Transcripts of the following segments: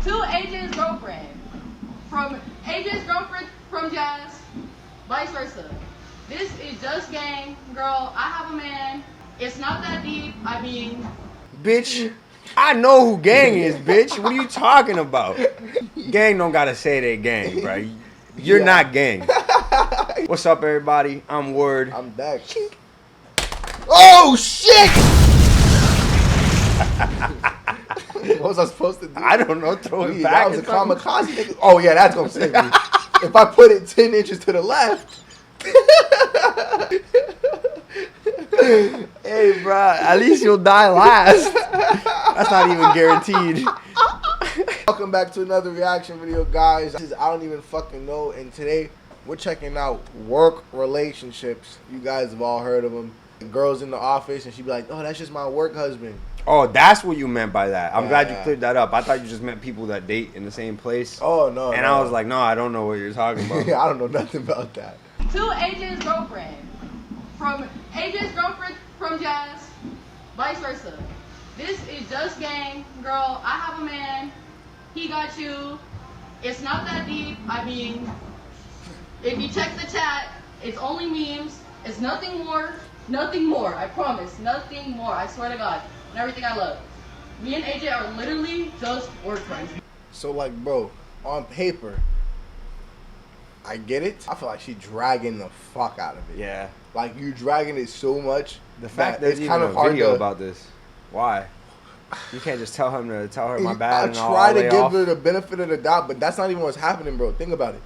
To AJ's girlfriend. From AJ's girlfriend from Jazz. Vice versa. This is just gang. Girl, I have a man. It's not that deep. I mean... Bitch, I know who gang is, bitch. What are you talking about? Gang don't gotta say they gang, bro. You're not gang. What's up, everybody? I'm Word. I'm back. Oh, shit! What was I supposed to do? I don't know. Throw it back. That was a kamikaze. Oh, yeah, that's gonna save me. If I put it 10 inches to the left. Hey, bro. At least you'll die last. That's not even guaranteed. Welcome back to another reaction video, guys. This is I don't even fucking know. And today we're checking out work relationships. You guys have all heard of them. The girls in the office, and she'd be like, "Oh, that's just my work husband." Oh, that's what you meant by that. I'm glad you Yeah. cleared that up. I thought you just meant people that date in the same place. Oh, no. And no. I was like, no, I don't know what you're talking about. I don't know nothing about that. To AJ's girlfriend. From AJ's girlfriend from Jazz. Vice versa. This is just gang. Girl, I have a man. He got you. It's not that deep. I mean, if you check the chat, it's only memes. It's nothing more. Nothing more. I promise. Nothing more. I swear to God. And everything I love. Me and AJ are literally just work friends. So, like, bro, on paper, I get it. I feel like she dragging the fuck out of it. Yeah. Like, you dragging it so much. The fact that there's it's even kind a of hard video to, about this. Why? You can't just tell her my bad I and all try to lay give off. her the benefit of the doubt, but that's not even what's happening, bro. Think about it.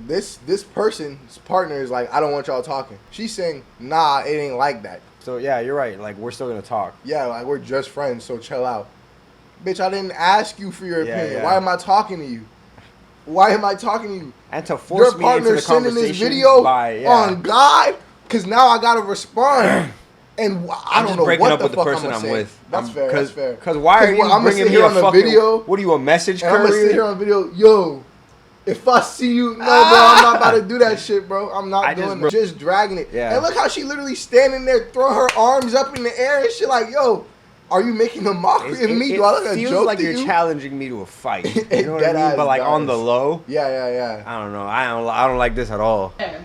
This person's partner is like, I don't want y'all talking. She's saying, nah, it ain't like that. So yeah, you're right. Like, we're still gonna talk. Yeah, like, we're just friends, so chill out. Bitch, I didn't ask you for your opinion. Yeah. Why am I talking to you? Why am I talking to you? And to force Your me into partner the sending conversation this video by, on God, because now I gotta respond. And I I'm don't just know breaking what up the with the fuck person I'm I'm saying. with. That's fair. That's fair. Because why are you I'ma bringing sit me here a on the fucking video? What are you, a message And I'm gonna sit here courier? on video, yo. If I see you, no, bro, I'm not about to do that shit, bro. I'm not doing it. Just dragging it. Yeah. And look how she literally standing there, throwing her arms up in the air and shit. Like, yo, are you making a mockery of me? Do I look like a feels joke like to you're you? challenging me to a fight. You know what I Dead mean? ass But like on the does. low. Yeah. I don't know. I don't like this at all. There.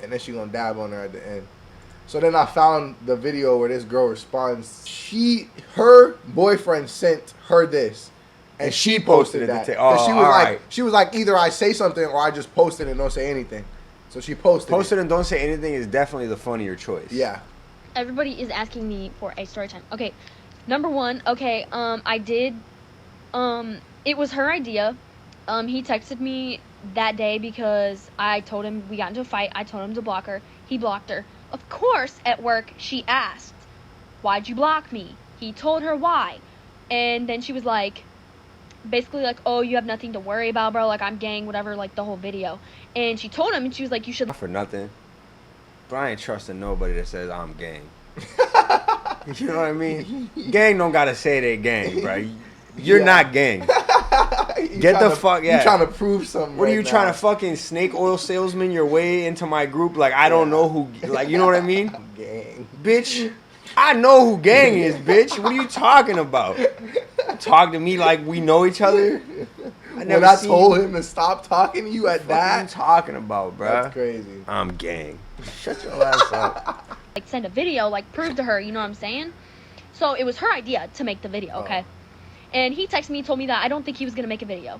And then she gonna dab on her at the end. So then I found the video where this girl responds. Her boyfriend sent her this, and she posted it to that. take- 'Cause oh, she was all like, right. either I say something or I just post it and don't say anything. So she posted. Posted and don't say anything is definitely the funnier choice. Yeah. Everybody is asking me for a story time. Okay, number one. Okay, I did. It was her idea. He texted me that day because I told him we got into a fight. I told him to block her. He blocked her. Of course, at work, she asked, "Why'd you block me?" He told her why, and then she was like, basically like, "Oh, you have nothing to worry about, bro. Like, I'm gang, whatever." Like the whole video, and she told him, and she was like, "You should." Not for nothing. But I ain't trusting nobody that says I'm gang. You know what I mean? Gang don't gotta say they gang, bro. You're not gang. Get the fuck, yeah. You trying to prove something? What are right you now. trying to fucking snake oil salesman your way into my group? Like, I don't know who, like, you know what I mean? Gang. Bitch, I know who gang is, bitch. What are you talking about? Talk to me like we know each other? When I told him to stop talking to you at What are you that, talking about, bro? that's crazy. I'm gang. Shut your ass up. like send a video, like prove to her, you know what I'm saying? So it was her idea to make the video, okay? And he texted me, told me that I don't think he was gonna make a video.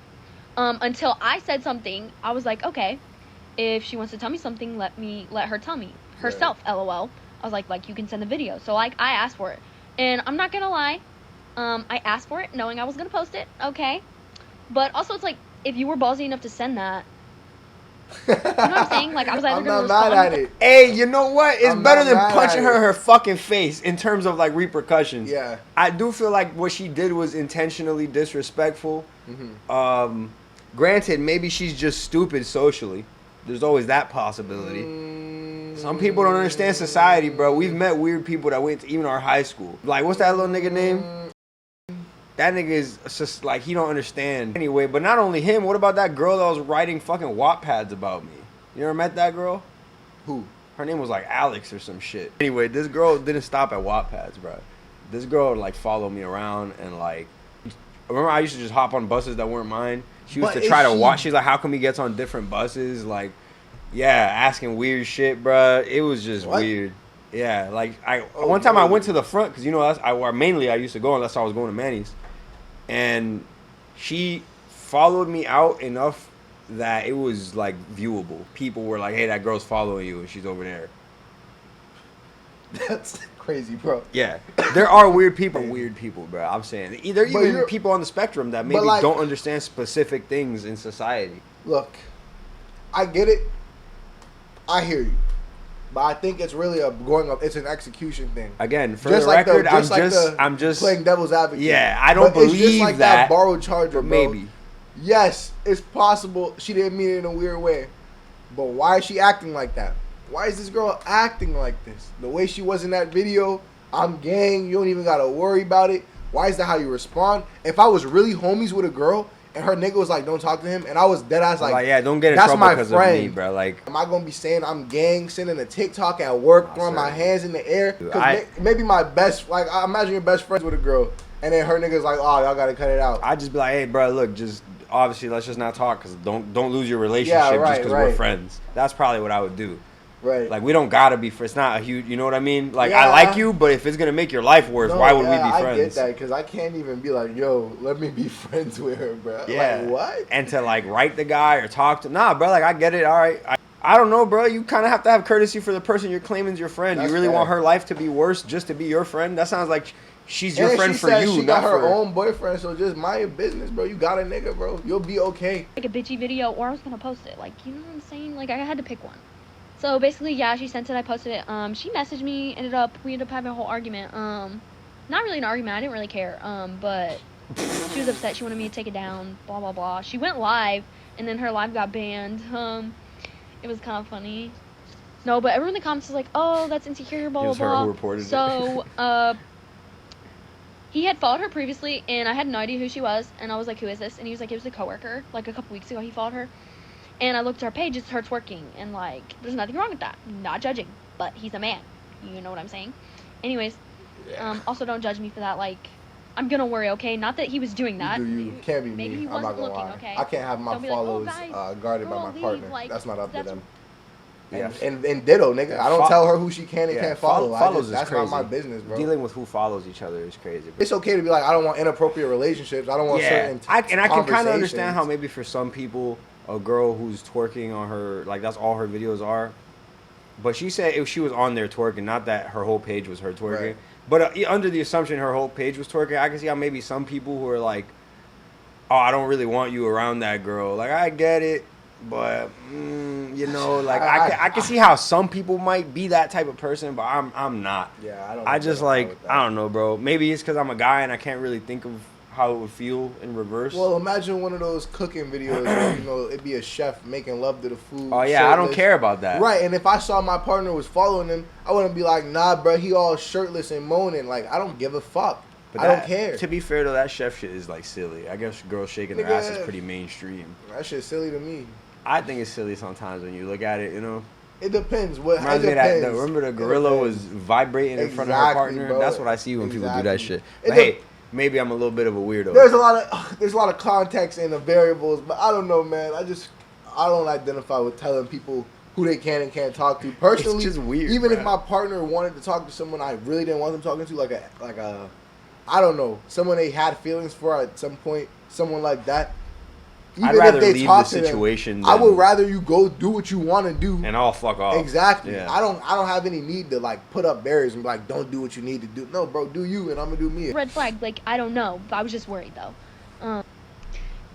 Until I said something, I was like, okay, if she wants to tell me something, let her tell me herself. LOL. I was like you can send the video. So like I asked for it, and I'm not gonna lie, I asked for it knowing I was gonna post it, okay? But also it's like if you were ballsy enough to send that. You know what I'm saying? Like I was either I'm gonna not respond. mad at it. Hey, you know what? It's I'm better not than mad punching at her in it. her fucking face in terms of like repercussions. Yeah. I do feel like what she did was intentionally disrespectful. Mm-hmm. Granted, maybe she's just stupid socially. There's always that possibility. Some people don't understand society, bro. We've met weird people that went to even our high school. Like, what's that little nigga name? That nigga is just like, he don't understand. Anyway, but not only him, what about that girl that was writing fucking Wattpads about me? You ever met that girl? Who? Her name was like Alex or some shit. Anyway, this girl didn't stop at Wattpads, bro. This girl would like follow me around and like remember I used to just hop on buses that weren't mine. She used But to try to is she- watch. She's like, how come he gets on different buses? Like, yeah, asking weird shit, bruh. It was just What? weird. Yeah, like Oh, one time I no. went to the front because you know I used to go unless I was going to Manny's, and she followed me out enough that it was like viewable. People were like, "Hey, that girl's following you, and she's over there." That's crazy, bro. Yeah, there are weird people, bro. I'm saying either But even you're- people on the spectrum that maybe like- don't understand specific things in society. Look, I get it. I hear you. But I think it's really it's an execution thing. Again, for Just the like record, the- I'm just playing devil's advocate. Yeah, I don't But it's just believe like that, borrowed charger, but bro. maybe. Yes, it's possible she didn't mean it in a weird way. But why is she acting like that? Why is this girl acting like this? The way she was in that video, I'm gang, you don't even gotta worry about it. Why is that how you respond? If I was really homies with a girl and her nigga was like, don't talk to him, and I was dead ass like, yeah, don't get in that's trouble my because of friend. me, bro. Like, am I gonna be saying I'm gang, sending a TikTok at work, Nah, throwing my sir. hands in the air? Dude, Because maybe my best, like, I imagine you're best friends with a girl, and then her nigga's like, oh, y'all gotta cut it out. I just be like, hey, bro, look, just obviously let's just not talk because don't lose your relationship just right, because we're right. friends. That's probably what I would do. Right. Like, we don't gotta be friends. It's not a huge, you know what I mean? Like, Yeah. I like you, but if it's gonna make your life worse, No, why would yeah, we be I friends? get that because I can't even be like, yo, let me be friends with her, bro. Yeah. Like, what? And to like write the guy or talk to, nah, bro. Like, I get it. All right. I don't know, bro. You kind of have to have courtesy for the person you're claiming is your friend. That's You really fair. want her life to be worse just to be your friend? That sounds like she's your And friend she for said you, she not got her for. own boyfriend, so just mind your business, bro. You got a nigga, bro. You'll be okay. Like a bitchy video, or I was gonna post it. Like, you know what I'm saying? Like, I had to pick one. So basically, yeah, she sent it. I posted it. She messaged me. We ended up having a whole argument. Not really an argument. I didn't really care. But she was upset. She wanted me to take it down. Blah blah blah. She went live, and then her live got banned. It was kind of funny. No, but everyone in the comments was like, "Oh, that's insecure." Blah It blah was her blah. who reported it. So he had followed her previously, and I had no idea who she was. And I was like, "Who is this?" And he was like, "It was a coworker. Like a couple weeks ago, he followed her." And I looked at her page, it's her twerking, and like, there's nothing wrong with that. Not judging, but he's a man. You know what I'm saying? Anyways, also don't judge me for that. Like, I'm gonna worry, okay? Not that he was doing that. You can't be Maybe me. he I'm not wasn't gonna looking, lie. okay? I can't have my Don't be like, "Oh, follows guys, guarded by girl, my leave," partner. like, That's not up to that's- them. Yeah. And ditto, nigga. I don't Fo- tell her who she can and Yeah, can't follow. follows is That's crazy. not my business, bro. Dealing with who follows each other is crazy. Bro. It's okay to be like, I don't want inappropriate relationships. I don't want certain I can kind of conversations. understand how maybe for some people, a girl who's twerking on her, like that's all her videos are. But she said if she was on there twerking, not that her whole page was her twerking. Right. But under the assumption her whole page was twerking, I can see how maybe some people who are like, oh, I don't really want you around that girl. Like, I get it, but you know, like I can see how some people might be that type of person, but I'm not. Yeah, I don't. I just identify like with that. I don't know, bro. Maybe it's because I'm a guy and I can't really think of how it would feel in reverse. Well, imagine one of those cooking videos where, you know, it'd be a chef making love to the food. oh yeah, I don't shirtless. care about that. Right, and if I saw my partner was following him, I wouldn't be like, nah, bro, he all shirtless and moaning. Like, I don't give a fuck. But I that- don't care. To be fair though, that chef shit is like silly. I guess girls shaking their Nigga. ass is pretty mainstream. That shit's silly to me. I think it's silly sometimes when you look at it, you know. It depends. What Reminds it me of that. depends. Remember the It gorilla was depends. vibrating in front of her Exactly, partner. bro. That's what I see when people do that Exactly. shit. It But de- hey, maybe I'm a little bit of a weirdo. There's a lot of context in the variables, but I don't know, man. I don't identify with telling people who they can and can't talk to. Personally, just weird, even if bruh. my partner wanted to talk to someone I really didn't want them talking to, like a, I don't know, someone they had feelings for at some point, someone like that. Even I'd rather if they leave talk the to them, situation. I would than- rather you go do what you want to do. and I'll fuck off. Exactly. Yeah. I don't have any need to like put up barriers and be like, don't do what you need to do. No, bro, do you and I'm gonna do me. Red flag, like, I don't know. I was just worried, though.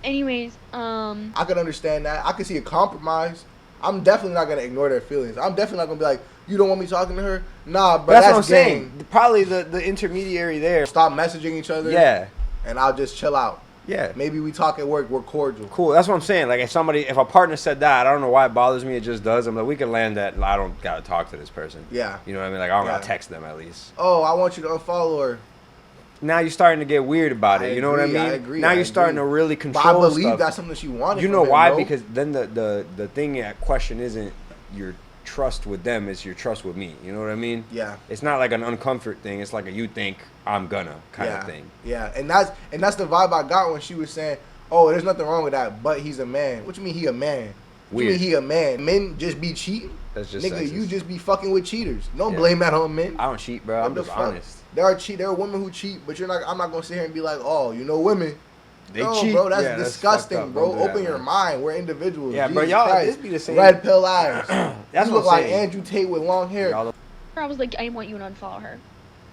Anyways, I can understand that. I can see a compromise. I'm definitely not gonna ignore their feelings. I'm definitely not gonna be like, you don't want me talking to her? Nah, but But that's what I'm gang. saying. Probably the intermediary there. Stop messaging each other. Yeah. And I'll just chill out. Yeah. Maybe we talk at work. We're cordial. Cool. That's what I'm saying. Like if a partner said that, I don't know why it bothers me. It just does. I'm like, we can land that. I don't gotta talk to this person. Yeah. You know what I mean? Like I don't gotta Yeah. text them at least. Oh, I want you to unfollow her. Now you're starting to get weird about it. I You know what I agree, mean? I agree, Now I you're starting agree. to really But control I believe stuff. that's something she wanted. You from know him, why? bro. Because then the thing at question isn't your trust with them is your trust with me. You know what I mean? Yeah. It's not like an uncomfort thing. It's like a you think I'm gonna kind of thing. Yeah, and that's the vibe I got when she was saying, "Oh, there's nothing wrong with that, but he's a man." What you mean he a man? What you mean he a man? Men just be cheating. That's just nigga. sexist. You just be fucking with cheaters. Don't blame that on men. I don't cheat, bro. I'm just honest. There are women who cheat, but I'm not gonna sit here and be like, "Oh, you know, women." They cheat, bro. That's disgusting, that's bro. that, Open your mind. We're individuals. Yeah, Jesus bro. Y'all, Christ. this be the same. Red pill eyes. That's you what look like saying. Andrew Tate with long hair. I was like, I want you to unfollow her.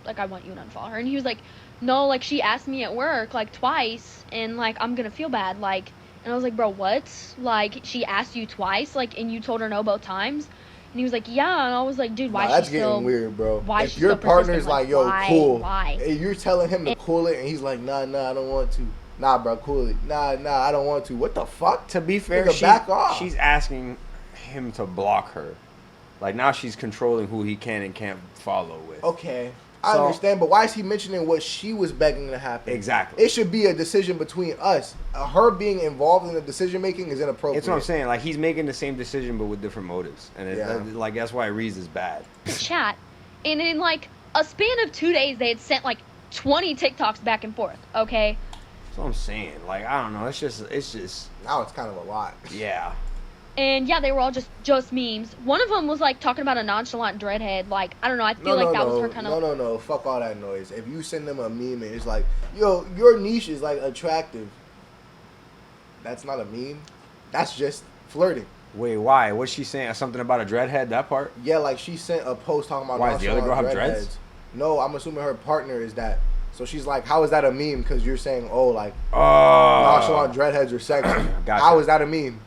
Like, I want you to unfollow her. And he was like, no, like, she asked me at work, like, twice, and, like, I'm gonna feel bad, like, and I was like, bro, what? Like, she asked you twice, like, and you told her no both times? And he was like, yeah, and I was like, dude, why is that's she still... getting weird, bro. Why if is she your still partner's persistent? like, yo, why? cool. Why? And you're telling him to cool it, and he's like, nah, I don't want to. Nah, bro, cool it. Nah, I don't want to. What the fuck? To be fair, back off. She's asking him to block her. Like, now she's controlling who he can and can't follow with. Okay. I understand, but why is he mentioning what she was begging to happen? Exactly. It should be a decision between us. Her being involved in the decision making is inappropriate. That's what I'm saying. Like, he's making the same decision but with different motives, and like that's why Reese is bad. Chat, and in like a span of 2 days, they had sent like 20 TikToks back and forth. Okay. That's what I'm saying. Like, I don't know. It's just now it's kind of a lot. Yeah. And yeah, they were all just memes. One of them was like talking about a nonchalant dreadhead. Like, I don't know. I feel like that was her kind of. No. Fuck all that noise. If you send them a meme and it's like, yo, your niche is like attractive. That's not a meme. That's just flirting. Wait, why? What's she saying? Something about a dreadhead? That part? Yeah, like she sent a post talking about. Why does the other girl have dreads? Dreadheads. No, I'm assuming her partner is that. So she's like, how is that a meme? Because you're saying, oh, like nonchalant dreadheads are sexy. Gotcha. How is that a meme?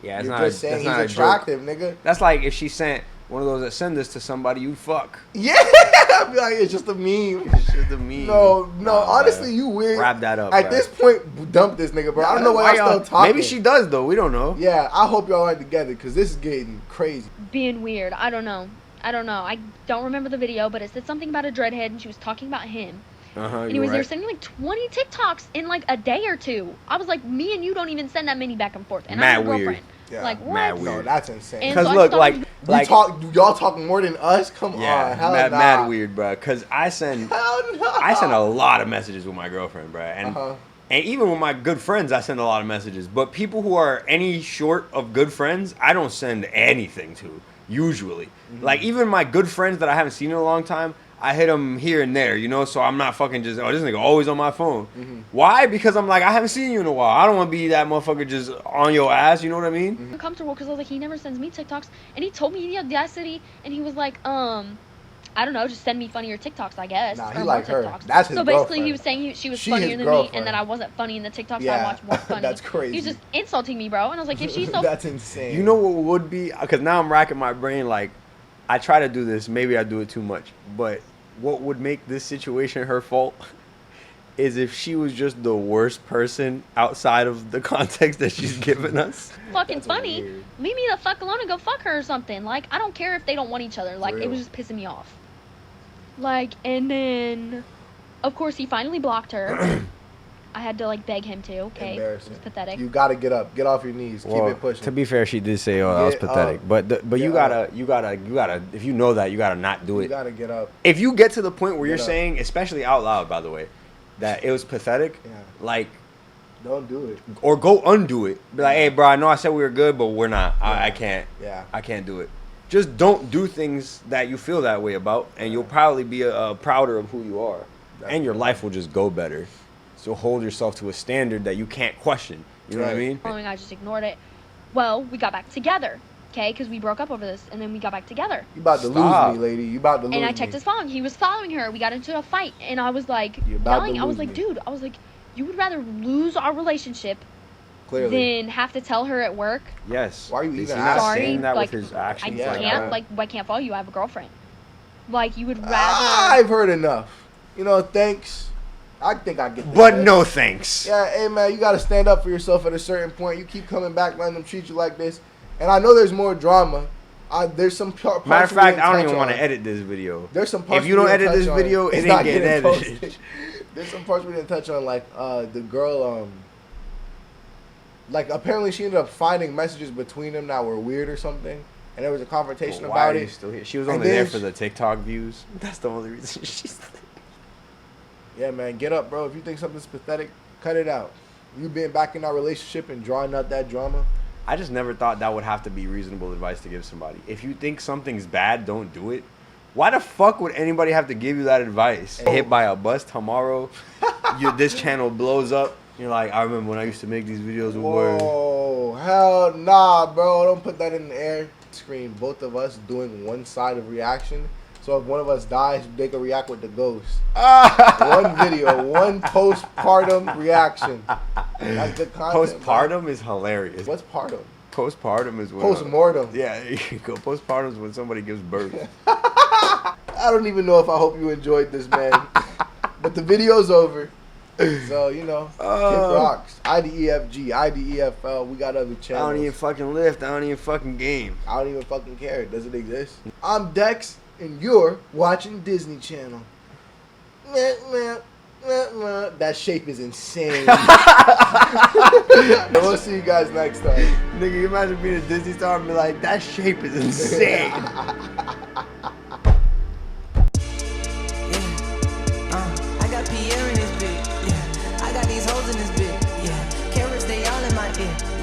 Yeah, it's you're not. just saying that's he's not attractive, nigga. That's like if she sent one of those that send this to somebody you fuck. Yeah, I'd be like, it's just a meme. It's just a meme. No, honestly, you weird. Wrap that up. At this point, dump this nigga, bro. I don't know why y'all still talking. Maybe she does though. We don't know. Yeah, I hope y'all aren't together because this is getting crazy. Being weird. I don't know. I don't remember the video, but it said something about a dreadhead, and she was talking about him. Anyways, they were sending like 20 TikToks in like a day or two. I was like, me and you don't even send that many back and forth, and I'm your girlfriend. Yeah, like what? Mad weird. No, that's insane. Because so look, y'all talking more than us. Come on, hell mad weird, bro. Because I send a lot of messages with my girlfriend, bro, and even with my good friends, I send a lot of messages. But people who are any short of good friends, I don't send anything to. Usually, like even my good friends that I haven't seen in a long time, I hit them here and there, you know, so I'm not fucking just, this nigga always on my phone. Why? Because I'm like, I haven't seen you in a while. I don't want to be that motherfucker just on your ass, you know what I mean? Uncomfortable because I was like, he never sends me TikToks, and he told me the audacity, and he was like, I don't know, just send me funnier TikToks, I guess. Nah, or he like her. TikToks. That's his So basically, girlfriend. he was saying she was funnier than me, and that I wasn't funny in the TikToks. Yeah, I watched more funny. that's crazy. He was just insulting me, bro, and I was like, if she's so. That's insane. You know what would be? Because now I'm racking my brain. Like, I try to do this. Maybe I do it too much, but what would make this situation her fault is if she was just the worst person outside of the context that she's given us. Fucking funny. Weird. Leave me the fuck alone and go fuck her or something. Like, I don't care if they don't want each other. Like, it was just pissing me off. Like, and then, of course, he finally blocked her. I had to, like, beg him to, okay? It was pathetic. You gotta get up. Get off your knees. Keep it pushing. To be fair, she did say, that was pathetic. But you gotta, if you know that, you gotta not do it. You gotta get up. If you get to the point where you're saying, especially out loud, by the way, that it was pathetic, like, don't do it. Or go undo it. Be like, hey, bro, I know I said we were good, but we're not. I can't. Yeah. I can't do it. Just don't do things that you feel that way about, and you'll probably be prouder of who you are. And your life will just go better. So hold yourself to a standard that you can't question. You know what I mean? I just ignored it. Well, we got back together, okay? Because we broke up over this, and then we got back together. You about to lose me, lady. You about to lose me. And I checked his phone. He was following her. We got into a fight, and I was like yelling. I was like, dude, you would rather lose our relationship than have to tell her at work? Yes. Why are you even saying that with his actions? I can't follow you. I have a girlfriend. Like, you would rather... I've heard enough. You know, thanks. I think I get this. But no thanks. Yeah, hey, man, you got to stand up for yourself at a certain point. You keep coming back, letting them treat you like this. And I know there's more drama. There's some parts. Matter of fact, I don't even want to edit this video. There's some parts. If you don't edit this video, it ain't getting edited. There's some parts we didn't touch on, like the girl, like apparently she ended up finding messages between them that were weird or something. and there was a confrontation But why about are you it. still here? She was And only then there for the TikTok views. That's the only reason she's there. Yeah, man, get up, bro. If you think something's pathetic, cut it out. You been back in our relationship and drawing out that drama. I just never thought that would have to be reasonable advice to give somebody. If you think something's bad, don't do it. Why the fuck would anybody have to give you that advice? Oh. Hit by a bus tomorrow, this channel blows up. You're like, I remember when I used to make these videos with words. Whoa, hell nah, bro. Don't put that in the air. Screen both of us doing one side of reaction. So if one of us dies, they can react with the ghost. One video, one postpartum reaction. That's good content. Postpartum bro. is hilarious. What's partum? Postpartum is when Postmortem. Yeah, there you go. Postpartum is when somebody gives birth. I don't even know if I hope you enjoyed this, man. But the video's over. So, you know, Kick Rocks, IDEFG, IDEFL, we got other I channels. don't even fucking lift. I don't even fucking game. I don't even fucking care. Does it exist? I'm Dex, and you're watching Disney Channel. That shape is insane. We'll see you guys next time. Nigga, you imagine being a Disney star and be like, that shape is insane. I got Pierre in this bitch. Yeah, I got these hoes in this bitch. Yeah, carrots they all in my ear.